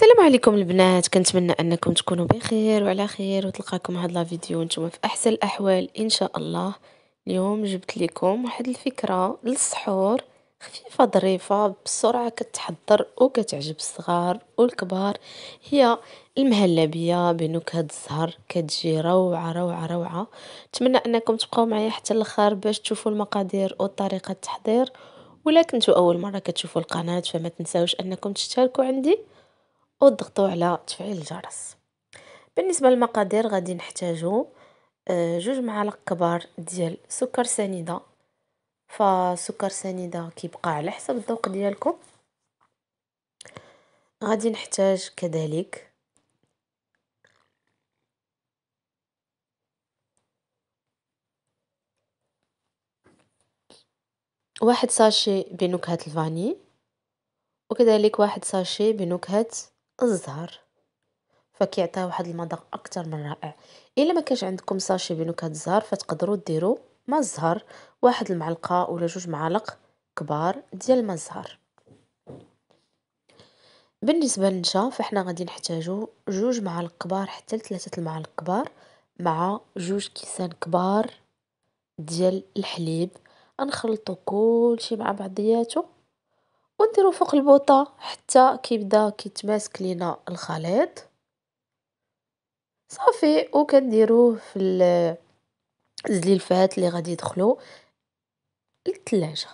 السلام عليكم البنات، كنتمنى انكم تكونوا بخير وعلى خير وتلقاكم هاد لا فيديو نتوما في احسن الاحوال ان شاء الله. اليوم جبت لكم واحد الفكره للسحور خفيفه ظريفه بسرعه كتحضر وكتعجب الصغار والكبار. هي المهلبيه بنكهه الزهر، كتجي روعه روعه روعه. نتمنى انكم تبقاو معايا حتى الاخر باش تشوفوا المقادير وطريقه التحضير. ولا كنتوا اول مره كتشوفوا القناه فما تنساوش انكم تشتركوا عندي وتضغطوا على تفعيل الجرس. بالنسبه للمقادير غادي نحتاجو 2 معالق كبار ديال سكر سنيده، فسكر سنيده كيبقى على حسب الذوق ديالكم. غادي نحتاج كذلك 1 ساشي بنكهه الفاني، وكذلك 1 ساشي بنكهه الزهر، فكيعطيها واحد المذاق اكثر من رائع. الا ما كانش عندكم ساشي بنكهه الزهر فتقدروا ديروا ماء الزهر، 1 المعلقه ولا 2 معالق كبار ديال ماء الزهر. بالنسبه للنشا فاحنا غادي نحتاجو 2 معالق كبار حتى ل3 المعالق كبار مع 2 كيسان كبار ديال الحليب. غنخلطوا كلشي مع بعضياته ونديروا فوق البوطه حتى كيبدا كيتماسك لينا الخليط صافي. وكنديروه في الزليفات اللي غادي يدخلوا للثلاجه.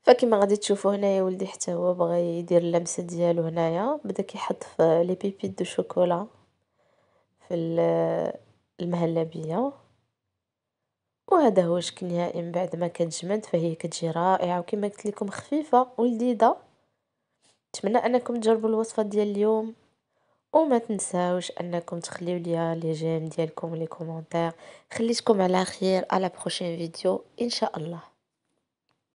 فكما غادي تشوفوا هنايا ولدي حتى هو بغى يدير اللمسه ديالو، هنايا بدا كيحط في لي بيبيت دو شوكولا في المهلبيه. وهذا هو شكل نهائي من بعد ما كتجمد، فهي كتجي رائعه وكما قلت لكم خفيفه ولذيذه. نتمنى انكم تجربوا الوصفه ديال اليوم، وما تنساوش انكم تخليو ليا لي جيم ديالكم ولي كومونتير. خليتكم على خير، على بروشين فيديو ان شاء الله.